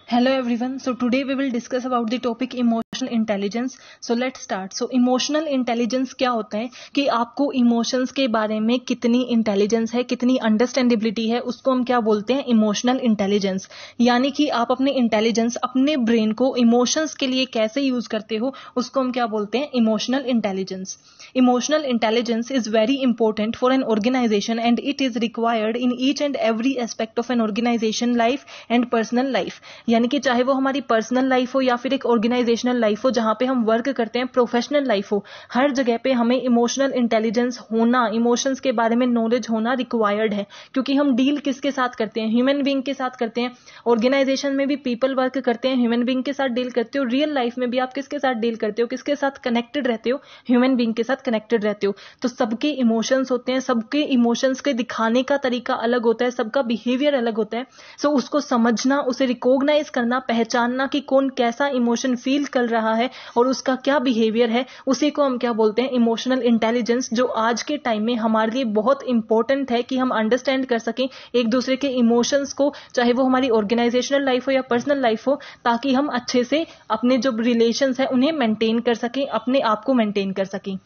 Hello everyone. So today we will discuss about the topic emotional intelligence. So let's start. So emotional intelligence क्या होता है कि आपको emotions के बारे में कितनी इंटेलिजेंस है, कितनी अंडरस्टैंडेबिलिटी है, उसको हम क्या बोलते हैं, इमोशनल इंटेलिजेंस। यानी कि आप अपने इंटेलिजेंस, अपने ब्रेन को इमोशंस के लिए कैसे यूज करते हो, उसको हम क्या बोलते हैं, emotional intelligence. Emotional intelligence is very important for an organisation and it is required in each and every aspect of an organisation life and personal life. यानी कि चाहे वो हमारी पर्सनल लाइफ हो या फिर एक ऑर्गेनाइजेशनल लाइफ हो जहां पे हम वर्क करते हैं, प्रोफेशनल लाइफ हो, हर जगह पे हमें इमोशनल इंटेलिजेंस होना, इमोशंस के बारे में नॉलेज होना रिक्वायर्ड है। क्योंकि हम डील किसके साथ करते हैं, ह्यूमन बीइंग के साथ करते हैं। ऑर्गेनाइजेशन में भी पीपल वर्क करते हैं, ह्यूमन बीइंग के साथ डील करते हो। रियल लाइफ में भी आप किसके साथ डील करते हो, किसके साथ कनेक्टेड रहते हो, ह्यूमन बीइंग के साथ कनेक्टेड रहते हो। तो सबके इमोशंस होते हैं, सबके इमोशंस के दिखाने का तरीका अलग होता है, सबका बिहेवियर अलग होता है। सो उसको समझना, उसे रिकॉग्नाइज करना, पहचानना कि कौन कैसा इमोशन फील कर रहा है और उसका क्या बिहेवियर है, उसी को हम क्या बोलते हैं, इमोशनल इंटेलिजेंस। जो आज के टाइम में हमारे लिए बहुत इंपॉर्टेंट है कि हम अंडरस्टैंड कर सकें एक दूसरे के इमोशंस को, चाहे वो हमारी ऑर्गेनाइजेशनल लाइफ हो या पर्सनल लाइफ हो, ताकि हम अच्छे से अपने जो रिलेशंस है उन्हें मेंटेन कर सकें, अपने आप को मेंटेन कर सकें।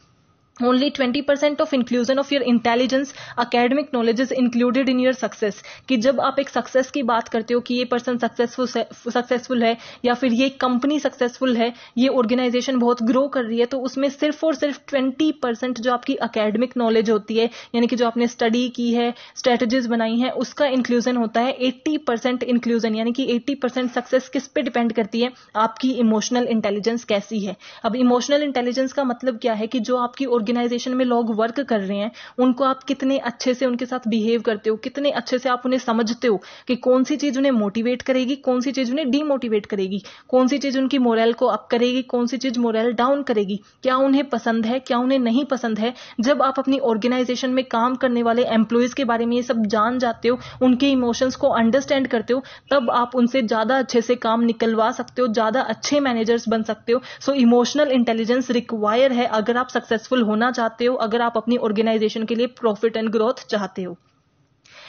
Only 20% of inclusion of your intelligence, academic knowledge is included in your success। कि जब आप एक सक्सेस की बात करते हो कि ये पर्सन सक्सेसफुल है या फिर ये कंपनी सक्सेसफुल है, ये ऑर्गेनाइजेशन बहुत ग्रो कर रही है, तो उसमें सिर्फ और सिर्फ 20% जो आपकी अकेडमिक नॉलेज होती है, यानी कि जो आपने स्टडी की है, स्ट्रेटजीज बनाई है, उसका इंक्लूजन होता है। 80% इंक्लूजन यानी कि 80% सक्सेस किस पे डिपेंड करती है, आपकी इमोशनल इंटेलिजेंस कैसी है। अब इमोशनल इंटेलिजेंस का मतलब क्या है कि जो आपकी ऑर्गेनाइजेशन में लोग वर्क कर रहे हैं, उनको आप कितने अच्छे से उनके साथ बिहेव करते हो, कितने अच्छे से आप उन्हें समझते हो कि कौन सी चीज उन्हें मोटिवेट करेगी, कौन सी चीज उन्हें डीमोटिवेट करेगी, कौन सी चीज उनकी मोरल को अप करेगी, कौन सी चीज मोरल डाउन करेगी, क्या उन्हें पसंद है, क्या उन्हें नहीं पसंद है। जब आप अपनी ऑर्गेनाइजेशन में काम करने वाले एम्प्लॉयज के बारे में ये सब जान जाते हो, उनके इमोशंस को अंडरस्टैंड करते हो, तब आप उनसे ज्यादा अच्छे से काम निकलवा सकते हो, ज्यादा अच्छे मैनेजर्स बन सकते हो। सो इमोशनल इंटेलिजेंस रिक्वायर है अगर आप सक्सेसफुल होना चाहते हो, अगर आप अपनी ऑर्गेनाइजेशन के लिए प्रॉफिट एंड ग्रोथ चाहते हो।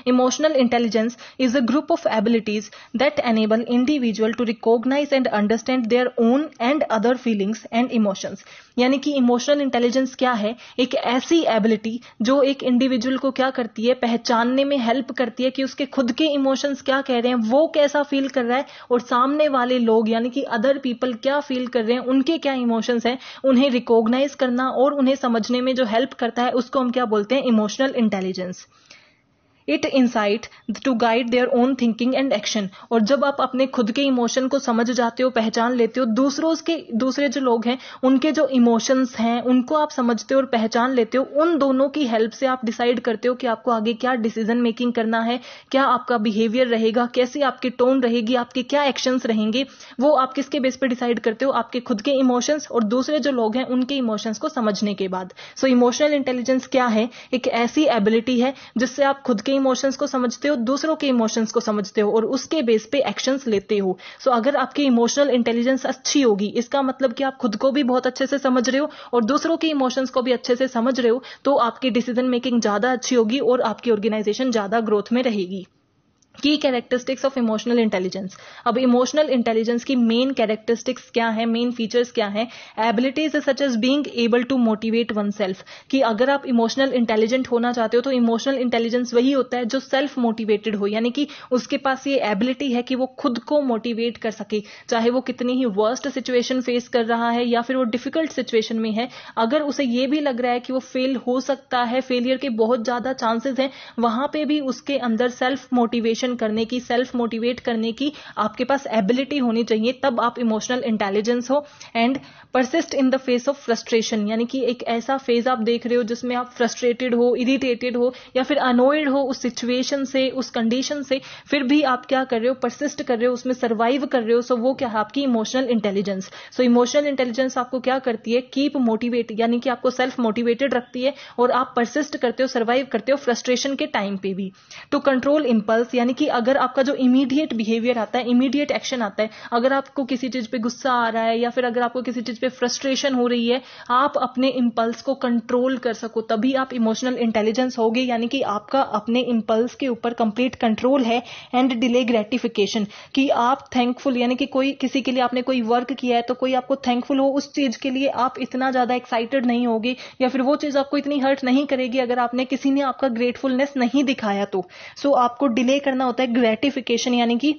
Emotional intelligence is a group of abilities that enable individual to recognize and understand their own and other feelings and emotions। यानी कि इमोशनल इंटेलिजेंस क्या है, एक ऐसी एबिलिटी जो एक इंडिविजुअल को क्या करती है, पहचानने में हेल्प करती है कि उसके खुद के इमोशंस क्या कह रहे हैं, वो कैसा फील कर रहा है, और सामने वाले लोग यानी कि अदर पीपल क्या फील कर रहे हैं, उनके क्या इमोशंस हैं, उन्हें रिकॉग्नाइज करना और उन्हें समझने में जो हेल्प करता है, उसको हम क्या बोलते हैं, emotional intelligence. It insight to guide their own thinking and action. और जब आप अपने खुद के इमोशन को समझ जाते हो, पहचान लेते हो, दूसरे जो लोग हैं उनके जो इमोशंस हैं उनको आप समझते हो और पहचान लेते हो, उन दोनों की हेल्प से आप डिसाइड करते हो कि आपको आगे क्या डिसीजन मेकिंग करना है, क्या आपका बिहेवियर रहेगा, कैसी आपकी टोन रहेगी, आपके क्या एक्शंस रहेंगे। वो आप किसके बेस पे डिसाइड करते हो, आपके खुद के इमोशंस और दूसरे जो लोग हैं उनके इमोशंस को समझने के बाद। सो इमोशनल इंटेलिजेंस क्या है, एक ऐसी एबिलिटी है जिससे आप खुद के इमोशंस को समझते हो, दूसरों के इमोशंस को समझते हो और उसके बेस पे एक्शंस लेते हो। सो अगर आपकी इमोशनल इंटेलिजेंस अच्छी होगी, इसका मतलब कि आप खुद को भी बहुत अच्छे से समझ रहे हो और दूसरों के इमोशंस को भी अच्छे से समझ रहे हो, तो आपकी डिसीजन मेकिंग ज्यादा अच्छी होगी और आपकी ऑर्गेनाइजेशन ज्यादा ग्रोथ में रहेगी। Key characteristics of emotional intelligence. अब इमोशनल इंटेलिजेंस की मेन कैरेक्टरिस्टिक्स क्या है, मेन फीचर्स क्या है। Abilities such as being able to motivate oneself. कि अगर आप इमोशनल इंटेलिजेंट होना चाहते हो तो इमोशनल इंटेलिजेंस वही होता है जो सेल्फ मोटिवेटेड हो, यानी कि उसके पास ये एबिलिटी है कि वो खुद को मोटिवेट कर सके, चाहे वो कितनी ही वर्स्ट सिचुएशन फेस कर रहा है या फिर वो डिफिकल्ट सिचुएशन में है। अगर उसे ये भी लग रहा है कि वो फेल हो सकता है, फेलियर के बहुत ज्यादा चांसेस हैं, वहां पे भी उसके अंदर सेल्फ मोटिवेशन करने की, सेल्फ मोटिवेट करने की आपके पास एबिलिटी होनी चाहिए, तब आप इमोशनल इंटेलिजेंस हो। And persist in the face of frustration, यानी कि एक ऐसा फेज आप देख रहे हो जिसमें आप फ्रस्ट्रेटेड हो, इरिटेटेड हो या फिर अनोयड हो उस सिचुएशन से, उस कंडीशन से, फिर भी आप क्या कर रहे हो, परसिस्ट कर रहे हो, उसमें सर्वाइव कर रहे हो। सो वो क्या है, आपकी emotional intelligence. So emotional intelligence आपको क्या करती है, कीप मोटिवेट, यानी कि आपको सेल्फ मोटिवेटेड रखती है और आप परसिस्ट करते हो, सर्वाइव करते हो फ्रस्ट्रेशन के टाइम पे भी। टू कंट्रोल इंपल्स, यानी यानी कि अगर आपका जो इमीडिएट बिहेवियर आता है, इमीडिएट एक्शन आता है, अगर आपको किसी चीज पे गुस्सा आ रहा है या फिर अगर आपको किसी चीज पे फ्रस्ट्रेशन हो रही है, आप अपने इंपल्स को कंट्रोल कर सको, तभी आप इमोशनल इंटेलिजेंस होगे, यानी कि आपका अपने इंपल्स के ऊपर कंप्लीट कंट्रोल है। एंड डिले ग्रेटिफिकेशन, कि आप थैंकफुल, यानी कि कोई किसी के लिए आपने कोई वर्क किया है तो कोई आपको थैंकफुल हो उस चीज के लिए, आप इतना ज्यादा एक्साइटेड नहीं होगे या फिर वो चीज आपको इतनी हर्ट नहीं करेगी अगर आपने किसी ने आपका ग्रेटफुलनेस नहीं दिखाया तो। सो आपको डिले करना होता है ग्रेटिफिकेशन, यानी कि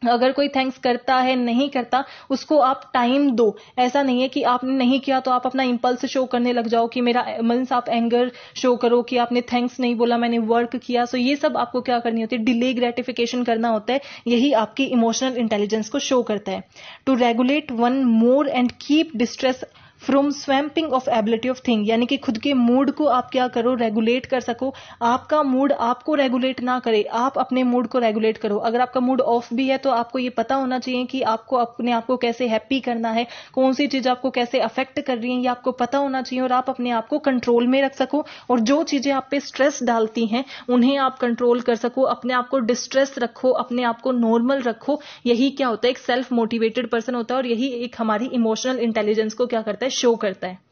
अगर कोई थैंक्स करता है नहीं करता उसको आप टाइम दो। ऐसा नहीं है कि आपने नहीं किया तो आप अपना इंपल्स शो करने लग जाओ कि मेरा मींस आप एंगर शो करो कि आपने थैंक्स नहीं बोला, मैंने वर्क किया। सो ये सब आपको क्या करनी होती है, डिले ग्रेटिफिकेशन करना होता है। यही आपकी इमोशनल इंटेलिजेंस को शो करता है। To regulate one more and keep distress from swamping of ability of thing, यानी कि खुद के मूड को आप क्या करो, रेगुलेट कर सको। आपका मूड आपको रेगुलेट ना करे, आप अपने मूड को रेगुलेट करो। अगर आपका मूड ऑफ भी है तो आपको ये पता होना चाहिए कि आपको अपने आप को कैसे हैप्पी करना है, कौन सी चीज आपको कैसे अफेक्ट कर रही है, ये आपको पता होना चाहिए और आप अपने आप को कंट्रोल में रख सको। और जो चीजें आप पे स्ट्रेस डालती हैं उन्हें आप कंट्रोल कर सको, अपने आप को डिस्ट्रेस रखो, अपने आप को नॉर्मल रखो। यही क्या होता है, एक सेल्फ मोटिवेटेड पर्सन होता है और यही एक हमारी इमोशनल इंटेलिजेंस को क्या करता है, शो करता है।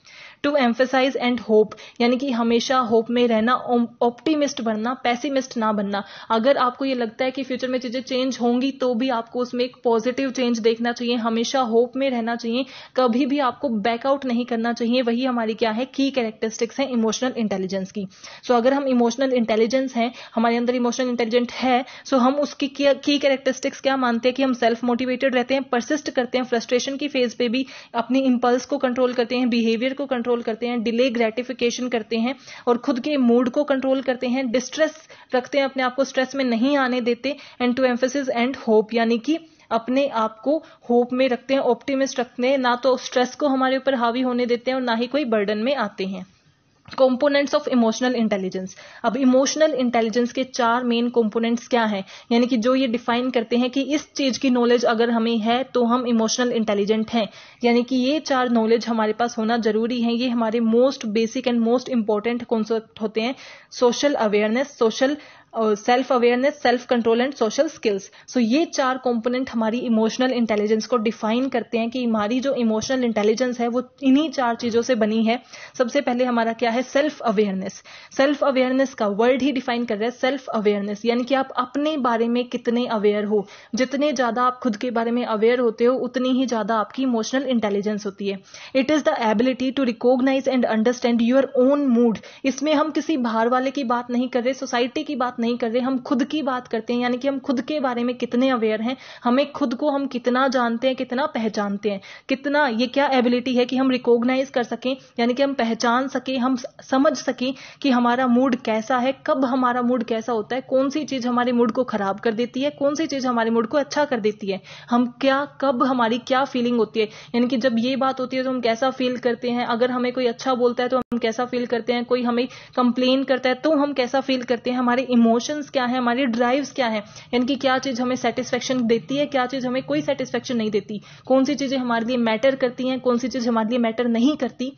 टू एम्फेसाइज एंड होप, यानी कि हमेशा होप में रहना, ऑप्टिमिस्ट बनना, पैसिमिस्ट ना बनना। अगर आपको ये लगता है कि फ्यूचर में चीजें चेंज होंगी तो भी आपको उसमें एक पॉजिटिव चेंज देखना चाहिए, हमेशा होप में रहना चाहिए, कभी भी आपको बैकआउट नहीं करना चाहिए। वही हमारी क्या है, की कैरेक्टरिस्टिक्स है इमोशनल इंटेलिजेंस की। सो अगर हम इमोशनल इंटेलिजेंस हैं, हमारे अंदर इमोशनल इंटेलिजेंट है, सो हम उसकी की कैरेक्टरिस्टिक्स क्या मानते हैं कि हम सेल्फ मोटिवेटेड रहते हैं, परसिस्ट करते हैं, फ्रस्ट्रेशन की फेज पे भी अपनी इंपल्स को कंट्रोल करते हैं, बिहेवियर को कंट्रोल करते हैं, डिले ग्रेटिफिकेशन करते हैं और खुद के मूड को कंट्रोल करते हैं, डिस्ट्रेस रखते हैं, अपने आप को स्ट्रेस में नहीं आने देते। And to emphasis and hope, यानी कि अपने आप को होप में रखते हैं, ऑप्टिमिस्ट रखते हैं, ना तो स्ट्रेस को हमारे ऊपर हावी होने देते हैं और ना ही कोई बर्डन में आते हैं। Components of emotional intelligence. अब इमोशनल इंटेलिजेंस के 4 मेन कंपोनेंट्स क्या हैं, यानी कि जो ये डिफाइन करते हैं कि इस चीज की नॉलेज अगर हमें है तो हम इमोशनल इंटेलिजेंट हैं। यानी कि ये 4 नॉलेज हमारे पास होना जरूरी है। ये हमारे most basic and most important concept होते हैं। Social awareness, social self awareness, self control and social skills. So ये 4 कंपोनेंट हमारी इमोशनल इंटेलिजेंस को डिफाइन करते हैं कि हमारी जो इमोशनल इंटेलिजेंस है वो इन्हीं 4 चीजों से बनी है। सबसे पहले हमारा क्या है, सेल्फ अवेयरनेस। सेल्फ अवेयरनेस का वर्ड ही डिफाइन कर रहा है सेल्फ अवेयरनेस, यानी कि आप अपने बारे में कितने अवेयर हो। जितने ज्यादा आप खुद के बारे में अवेयर होते हो उतनी ही ज्यादा आपकी इमोशनल इंटेलिजेंस होती है। It is the ability to recognise and understand your own mood. इसमें हम किसी बाहर वाले की बात नहीं कर रहे, सोसाइटी की बात नहीं कर रहे, हम खुद की बात करते हैं। यानी कि हम खुद के बारे में कितने अवेयर हैं, हमें खुद को हम कितना जानते हैं, कितना पहचानते हैं, कितना, ये क्या एबिलिटी है कि हम रिकॉग्नाइज कर सकें, यानी कि हम पहचान सकें, हम समझ सकें कि हमारा मूड कैसा है, कब हमारा मूड कैसा होता है, कौन सी चीज हमारे मूड को खराब कर देती है, कौन सी चीज हमारे मूड को अच्छा कर देती है, हम क्या, कब हमारी क्या फीलिंग होती है। यानी कि जब ये बात होती है तो हम कैसा फील करते हैं, अगर हमें कोई अच्छा बोलता है तो हम कैसा फील करते हैं, कोई हमें कंप्लेन करता है तो हम कैसा फील करते हैं, हमारे इमोशंस क्या है, हमारी ड्राइव्स क्या है, यानी कि क्या चीज हमें सेटिस्फेक्शन देती है, क्या चीज हमें कोई सेटिस्फेक्शन नहीं देती, कौन सी चीजें हमारे लिए मैटर करती हैं, कौन सी चीज हमारे लिए मैटर नहीं करती।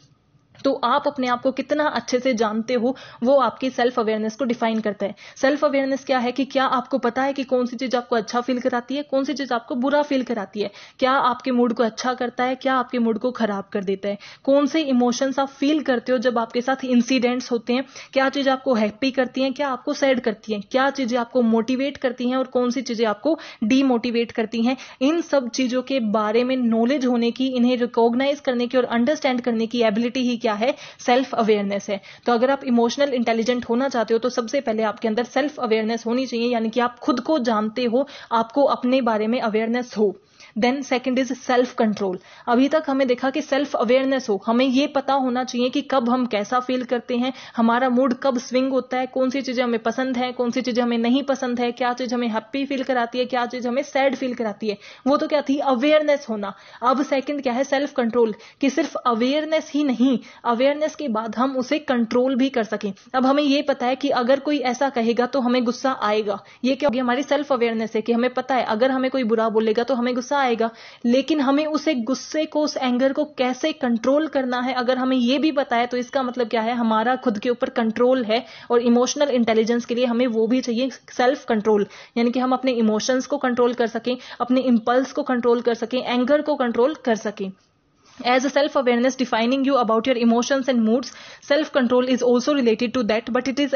तो आप अपने आप को कितना अच्छे से जानते हो वो आपकी सेल्फ अवेयरनेस को डिफाइन करता है। सेल्फ अवेयरनेस क्या है कि क्या आपको पता है कि कौन सी चीज आपको अच्छा फील कराती है, कौन सी चीज आपको बुरा फील कराती है, क्या आपके मूड को अच्छा करता है, क्या आपके मूड को खराब कर देता है, कौन से इमोशंस आप फील करते हो जब आपके साथ इंसिडेंट्स होते हैं, क्या चीज आपको हैप्पी करती है, क्या आपको सैड करती है, क्या चीजें आपको मोटिवेट करती हैं और कौन सी चीजें आपको डीमोटिवेट करती हैं। इन सब चीजों के बारे में नॉलेज होने की, इन्हें रिकॉग्नाइज करने की और अंडरस्टैंड करने की एबिलिटी ही क्या है, सेल्फ अवेयरनेस है। तो अगर आप इमोशनल इंटेलिजेंट होना चाहते हो तो सबसे पहले आपके अंदर सेल्फ अवेयरनेस होनी चाहिए, यानी कि आप खुद को जानते हो, आपको अपने बारे में अवेयरनेस हो। Then second is self control. अभी तक हमें देखा कि सेल्फ अवेयरनेस हो, हमें यह पता होना चाहिए कि कब हम कैसा फील करते हैं, हमारा मूड कब स्विंग होता है, कौन सी चीजें हमें पसंद है, कौन सी चीजें हमें नहीं पसंद है, क्या चीज हमें हैप्पी फील कराती है, क्या चीज हमें सैड फील कराती है। वो तो क्या थी, अवेयरनेस होना। अब सेकंड क्या है, सेल्फ कंट्रोल, कि सिर्फ अवेयरनेस ही नहीं, अवेयरनेस के बाद हम उसे कंट्रोल भी कर सकें। अब हमें यह पता है कि अगर कोई ऐसा कहेगा तो हमें गुस्सा आएगा, ये क्या होगी, हमारी सेल्फ अवेयरनेस है कि हमें पता है अगर हमें कोई बुरा बोलेगा तो हमें गुस्सा आएगा, लेकिन हमें उसे गुस्से को, उस एंगर को कैसे कंट्रोल करना है अगर हमें ये भी पता है, तो इसका मतलब क्या है, हमारा खुद के ऊपर कंट्रोल है। और इमोशनल इंटेलिजेंस के लिए हमें वो भी चाहिए, सेल्फ कंट्रोल, यानी कि हम अपने इमोशंस को कंट्रोल कर सकें, अपने इंपल्स को कंट्रोल कर सकें, एंगर को कंट्रोल कर सकें। As a self-awareness defining you about your emotions and moods, self-control is also related to that, but it is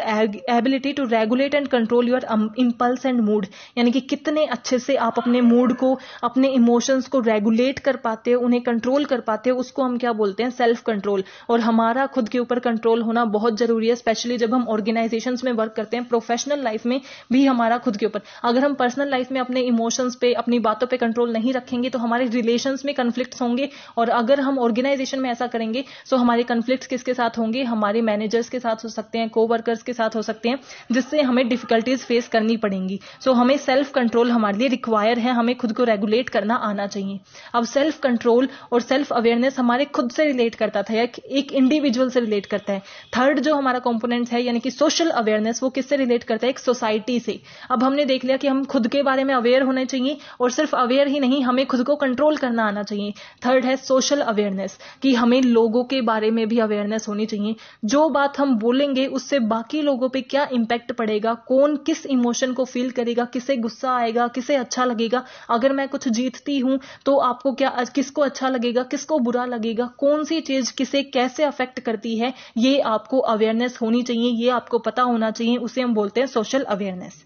ability to regulate and control your impulse and mood. यानी कि कितने अच्छे से आप अपने मूड को, अपने इमोशंस को रेगुलेट कर पाते हो, उन्हें कंट्रोल कर पाते हो, उसको हम क्या बोलते हैं, सेल्फ कंट्रोल। और हमारा खुद के ऊपर कंट्रोल होना बहुत जरूरी है, स्पेशली जब हम ऑर्गेनाइजेशंस में वर्क करते हैं, प्रोफेशनल लाइफ में भी हमारा खुद के ऊपर। अगर हम पर्सनल लाइफ में अपने इमोशंस पे, अपनी बातों पे कंट्रोल नहीं रखेंगे तो हमारे रिलेशंस में कन्फ्लिक्ट्स होंगे, और अगर हम ऑर्गेनाइजेशन में ऐसा करेंगे तो हमारे कन्फ्लिक्ट्स किसके साथ होंगे, हमारे मैनेजर्स के साथ हो सकते हैं, कोवर्कर्स के साथ हो सकते हैं, जिससे हमें डिफिकल्टीज फेस करनी पड़ेंगी। सो हमें सेल्फ कंट्रोल हमारे लिए रिक्वायर है, हमें खुद को रेगुलेट करना आना चाहिए। अब सेल्फ कंट्रोल और सेल्फ अवेयरनेस हमारे खुद से रिलेट करता था, एक इंडिविजुअल से रिलेट करता है। थर्ड जो हमारा कंपोनेंट है यानी कि सोशल अवेयरनेस, वो किससे रिलेट करता है, एक सोसाइटी से। अब हमने देख लिया कि हम खुद के बारे में अवेयर होने चाहिए, और सिर्फ अवेयर ही नहीं, हमें खुद को कंट्रोल करना आना चाहिए। थर्ड है सोशल अवेयरनेस, कि हमें लोगों के बारे में भी अवेयरनेस होनी चाहिए। जो बात हम बोलेंगे उससे बाकी लोगों पे क्या इंपैक्ट पड़ेगा, कौन किस इमोशन को फील करेगा, किसे गुस्सा आएगा, किसे अच्छा लगेगा। अगर मैं कुछ जीतती हूं तो आपको क्या, किसको अच्छा लगेगा, किसको बुरा लगेगा, कौन सी चीज किसे कैसे अफेक्ट करती है, ये आपको अवेयरनेस होनी चाहिए, ये आपको पता होना चाहिए। उसे हम बोलते हैं social awareness.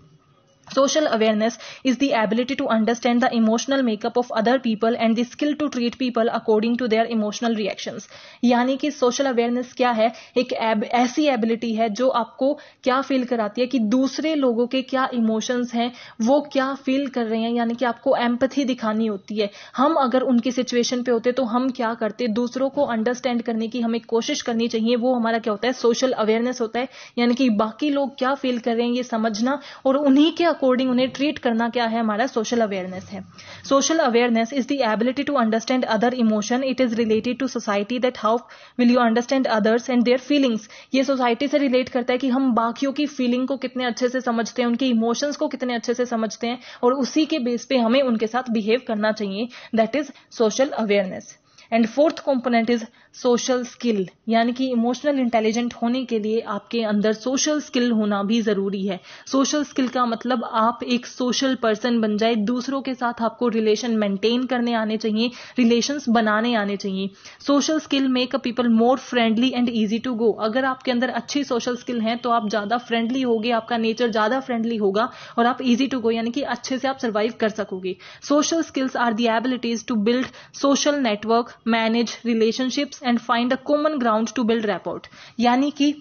Social awareness is the ability to understand the emotional makeup of other people and the skill to treat people according to their emotional reactions. यानी कि social awareness क्या है, एक ऐसी ability है जो आपको क्या फील कराती है कि दूसरे लोगों के क्या emotions हैं, वो क्या फील कर रहे हैं, यानी कि आपको empathy दिखानी होती है। हम अगर उनकी situation पे होते तो हम क्या करते, दूसरों को understand करने की हमें कोशिश करनी चाहिए। वो हमारा क्या होता है, social awareness होता है, यानी कि बाकी लोग क्या फील कर रहे हैं ये समझना, और उन्हीं के अकॉर्डिंग उन्हें ट्रीट करना क्या है, हमारा सोशल अवेयरनेस है। Social awareness is the ability to understand other emotion. It is related to society, that how will you understand others and their feelings. ये सोसाइटी से रिलेट करता है कि हम बाकियों की फीलिंग को कितने अच्छे से समझते हैं, उनके इमोशंस को कितने अच्छे से समझते हैं, और उसी के बेस पे हमें उनके साथ बिहेव करना चाहिए। That is social awareness. And fourth component is social skill, यानी कि इमोशनल इंटेलिजेंट होने के लिए आपके अंदर सोशल स्किल होना भी जरूरी है। सोशल स्किल का मतलब आप एक सोशल पर्सन बन जाए, दूसरों के साथ आपको रिलेशन मेंटेन करने आने चाहिए, रिलेशंस बनाने आने चाहिए। Social skill make a people more friendly and easy to go. अगर आपके अंदर अच्छी सोशल स्किल है तो आप ज्यादा फ्रेंडली होगे, आपका नेचर ज्यादा फ्रेंडली होगा, और आप इजी टू गो यानी कि अच्छे से आप सर्वाइव कर सकोगे। Social skills are the abilities to build social network, manage relationships and find a common ground to build rapport. यानी कि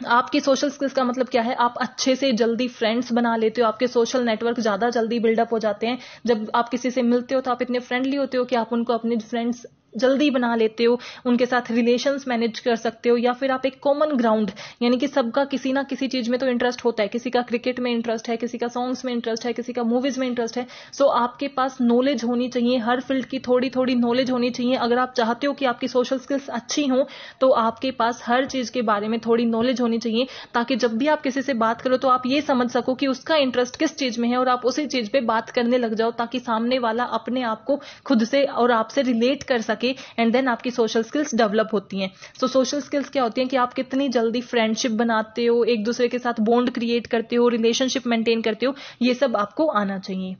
आपकी सोशल स्किल्स का मतलब क्या है, आप अच्छे से जल्दी फ्रेंड्स बना लेते हो, आपके सोशल नेटवर्क ज्यादा जल्दी बिल्डअप हो जाते हैं। जब आप किसी से मिलते हो तो आप इतने फ्रेंडली होते हो कि आप उनको अपने फ्रेंड्स जल्दी बना लेते हो, उनके साथ रिलेशंस मैनेज कर सकते हो। या फिर आप एक कॉमन ग्राउंड, यानी कि सबका किसी ना किसी चीज में तो इंटरेस्ट होता है, किसी का क्रिकेट में इंटरेस्ट है, किसी का सॉन्ग्स में इंटरेस्ट है, किसी का मूवीज में इंटरेस्ट है। सो आपके पास नॉलेज होनी चाहिए, हर फील्ड की थोड़ी थोड़ी नॉलेज होनी चाहिए। अगर आप चाहते हो कि आपकी सोशल स्किल्स अच्छी हो तो आपके पास हर चीज के बारे में थोड़ी नॉलेज होनी चाहिए, ताकि जब भी आप किसी से बात करो तो आप ये समझ सको कि उसका इंटरेस्ट किस चीज में है और आप उसी चीज पे बात करने लग जाओ, ताकि सामने वाला अपने आप को खुद से और आपसे रिलेट कर सके, एंड देन आपकी सोशल स्किल्स डेवलप होती हैं। सो सोशल स्किल्स क्या होती हैं कि आप कितनी जल्दी फ्रेंडशिप बनाते हो, एक दूसरे के साथ बॉन्ड क्रिएट करते हो, रिलेशनशिप मेंटेन करते हो, ये सब आपको आना चाहिए।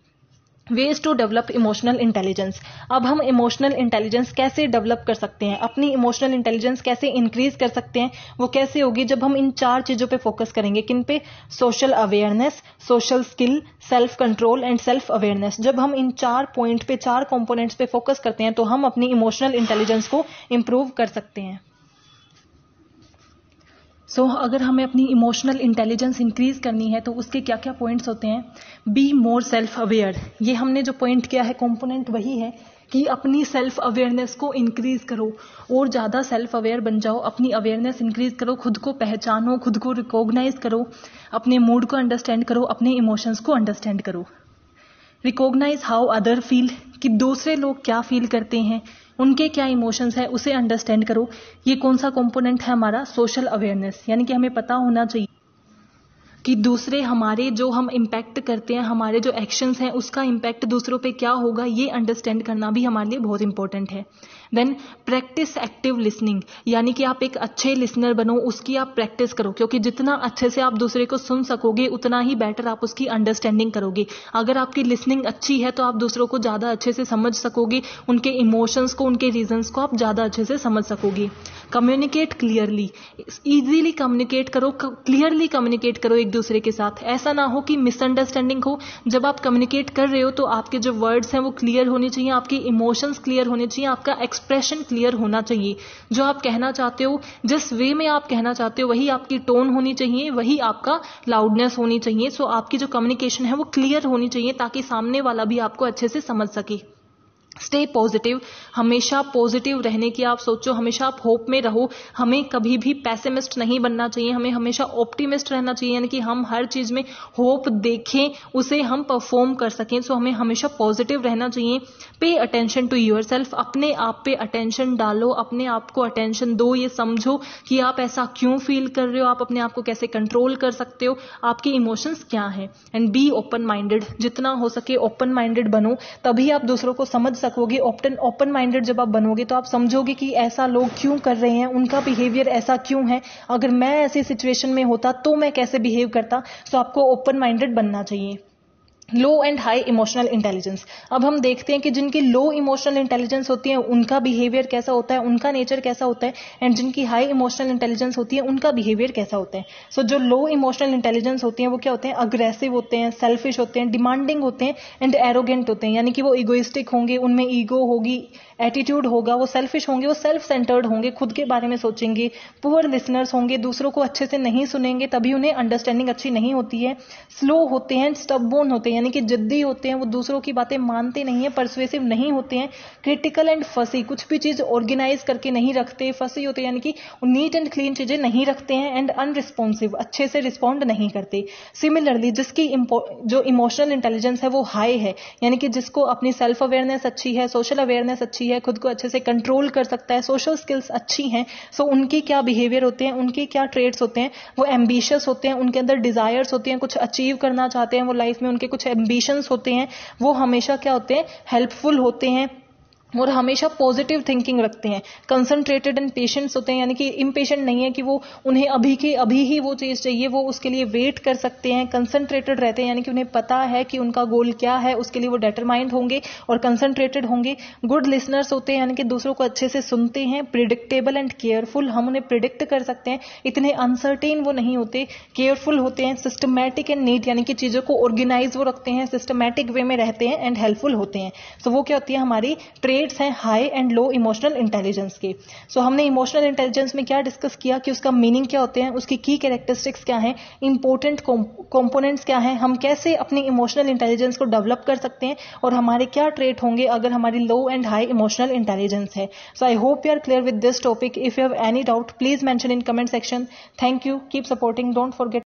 Ways to develop emotional intelligence. अब हम इमोशनल इंटेलिजेंस कैसे डेवलप कर सकते हैं, अपनी इमोशनल इंटेलिजेंस कैसे इंक्रीज कर सकते हैं, वो कैसे होगी जब हम इन 4 चीजों पे फोकस करेंगे। किन पे, social awareness, social skill, self control and self awareness. जब हम इन 4 पॉइंट पे, 4 कंपोनेंट्स पे फोकस करते हैं तो हम अपनी इमोशनल इंटेलिजेंस को इंप्रूव कर सकते हैं। अगर हमें अपनी इमोशनल इंटेलिजेंस इंक्रीज करनी है तो उसके क्या क्या पॉइंट्स होते हैं। बी मोर सेल्फ अवेयर, ये हमने जो पॉइंट किया है कंपोनेंट वही है कि अपनी सेल्फ अवेयरनेस को इंक्रीज करो, और ज्यादा सेल्फ अवेयर बन जाओ, अपनी अवेयरनेस इंक्रीज करो, खुद को पहचानो, खुद को रिकॉग्नाइज करो, अपने मूड को अंडरस्टैंड करो, अपने इमोशंस को अंडरस्टैंड करो। रिकॉग्नाइज हाउ अदर फील, कि दूसरे लोग क्या फील करते हैं, उनके क्या इमोशंस है, उसे अंडरस्टैंड करो। ये कौन सा कंपोनेंट है हमारा, सोशल अवेयरनेस, यानी कि हमें पता होना चाहिए कि दूसरे हमारे जो हम इम्पैक्ट करते हैं, हमारे जो एक्शंस हैं उसका इम्पैक्ट दूसरों पे क्या होगा, ये अंडरस्टैंड करना भी हमारे लिए बहुत इंपॉर्टेंट है। देन प्रैक्टिस एक्टिव लिसनिंग, यानी कि आप एक अच्छे लिसनर बनो, उसकी आप प्रैक्टिस करो, क्योंकि जितना अच्छे से आप दूसरे को सुन सकोगे उतना ही बेटर आप उसकी अंडरस्टैंडिंग करोगे। अगर आपकी लिसनिंग अच्छी है तो आप दूसरों को ज़्यादा अच्छे से समझ सकोगे, उनके इमोशंस को, उनके रीजंस को आप ज़्यादा अच्छे से समझ सकोगे। कम्युनिकेट क्लियरली, ईजिली कम्युनिकेट करो, क्लियरली कम्युनिकेट करो एक दूसरे के साथ। ऐसा ना हो कि मिसअंडरस्टैंडिंग हो। जब आप कम्युनिकेट कर रहे हो तो आपके जो वर्ड्स हैं वो क्लियर होने चाहिए, आपके इमोशंस क्लियर होने चाहिए, आपका एक्सप्रेशन क्लियर होना चाहिए। जो आप कहना चाहते हो, जिस वे में आप कहना चाहते हो, वही आपकी टोन होनी चाहिए, वही आपका लाउडनेस होनी चाहिए। सो आपकी जो कम्युनिकेशन है वो क्लियर होनी चाहिए ताकि सामने वाला भी आपको अच्छे से समझ सके। स्टे पॉजिटिव, हमेशा पॉजिटिव रहने की आप सोचो, हमेशा आप होप में रहो। हमें कभी भी पैसिमिस्ट नहीं बनना चाहिए, हमें हमेशा ऑप्टिमिस्ट रहना चाहिए, यानी कि हम हर चीज में होप देखें, उसे हम परफॉर्म कर सकें। सो हमें हमेशा पॉजिटिव रहना चाहिए। Pay attention to your self, अपने आप पे अटेंशन डालो, अपने आप को अटेंशन दो। ये समझो कि आप ऐसा क्यों फील कर रहे हो, आप अपने आप को कैसे कंट्रोल कर सकते हो, आपके इमोशंस क्या हैं। एंड बी ओपन माइंडेड, जितना हो सके ओपन माइंडेड बनो, तभी आप दूसरों को समझ सकोगे। ओपन माइंडेड जब आप बनोगे तो आप समझोगे कि ऐसा लोग क्यों कर रहे हैं, उनका बिहेवियर ऐसा क्यों है, अगर मैं ऐसी सिचुएशन में होता तो मैं कैसे बिहेव करता। सो आपको ओपन माइंडेड बनना चाहिए। लो एंड हाई इमोशनल इंटेलिजेंस, अब हम देखते हैं कि जिनकी लो इमोशनल इंटेलिजेंस होती है उनका बिहेवियर कैसा होता है, उनका नेचर कैसा होता है, एंड जिनकी हाई इमोशनल इंटेलिजेंस होती है उनका बिहेवियर कैसा होता है। सो जो लो इमोशनल इंटेलिजेंस होती है वो क्या होते हैं, अग्रेसिव होते हैं, सेल्फिश होते हैं, डिमांडिंग होते हैं एंड एरोगेंट होते हैं, यानी कि वो इगोइस्टिक होंगे, उनमें ईगो होगी, एटीट्यूड होगा, वो सेल्फिश होंगे, वो सेल्फ सेंटर्ड होंगे, खुद के बारे में सोचेंगे, पुअर लिसनर्स होंगे, दूसरों को अच्छे से नहीं सुनेंगे, तभी उन्हें अंडरस्टैंडिंग अच्छी नहीं होती है। स्लो होते हैं, स्टबबोर्न होते हैं, यानी कि जिद्दी होते हैं, वो दूसरों की बातें मानते नहीं है, परसुएसिव नहीं होते हैं। क्रिटिकल एंड फसी, कुछ भी चीज ऑर्गेनाइज करके नहीं रखते, फसी होते हैं, यानी कि नीट एंड क्लीन चीजें नहीं रखते हैं। एंड अनरिस्पॉन्सिव, अच्छे से रिस्पॉन्ड नहीं करते। सिमिलरली जिसकी जो इमोशनल इंटेलिजेंस है वो हाई है, यानी कि जिसको अपनी सेल्फ अवेयरनेस अच्छी है, सोशल अवेयरनेस अच्छी है, खुद को अच्छे से कंट्रोल कर सकता है, सोशल स्किल्स अच्छी हैं। सो उनकी क्या बिहेवियर होते हैं, उनके क्या ट्रेड्स होते हैं, वो एम्बिशियस होते हैं, उनके अंदर डिजायर्स होते हैं, कुछ अचीव करना चाहते हैं वो लाइफ में, उनके कुछ एम्बिशंस होते हैं, वो हमेशा क्या होते हैं, हेल्पफुल होते हैं और हमेशा पॉजिटिव थिंकिंग रखते हैं। कंसंट्रेटेड एंड पेशेंट्स होते हैं, यानी कि इम्पेशेंट नहीं है कि वो उन्हें अभी के अभी ही वो चीज चाहिए, वो उसके लिए वेट कर सकते हैं। कंसंट्रेटेड रहते हैं, यानी कि उन्हें पता है कि उनका गोल क्या है, उसके लिए वो डिटरमाइंड होंगे और कंसंट्रेटेड होंगे। गुड लिसनर्स होते हैं, यानी कि दूसरों को अच्छे से सुनते हैं। प्रिडिक्टेबल एंड केयरफुल, हम उन्हें प्रिडिक्ट कर सकते हैं, इतने अनसर्टेन वो नहीं होते। केयरफुल होते हैं। सिस्टमैटिक एंड नीट, यानी कि चीजों को ऑर्गेनाइज वो रखते हैं, सिस्टमैटिक वे में रहते हैं एंड हेल्पफुल होते हैं। सो वो क्या होती है, हमारी ट्रेड्स हैं high and low emotional intelligence के। सो हमने इमोशनल इंटेलिजेंस में क्या डिस्कस किया कि उसका मीनिंग क्या होते हैं, उसकी की कैरेक्टरिस्टिक्स क्या हैं, इंपॉर्टेंट कंपोनेंट्स क्या हैं, हम कैसे अपनी इमोशनल इंटेलिजेंस को डेवलप कर सकते हैं और हमारे क्या ट्रेट होंगे अगर हमारी low and high emotional intelligence है। So I hope you are clear with this topic. If you have any doubt please mention in comment section. Thank you, keep supporting, don't forget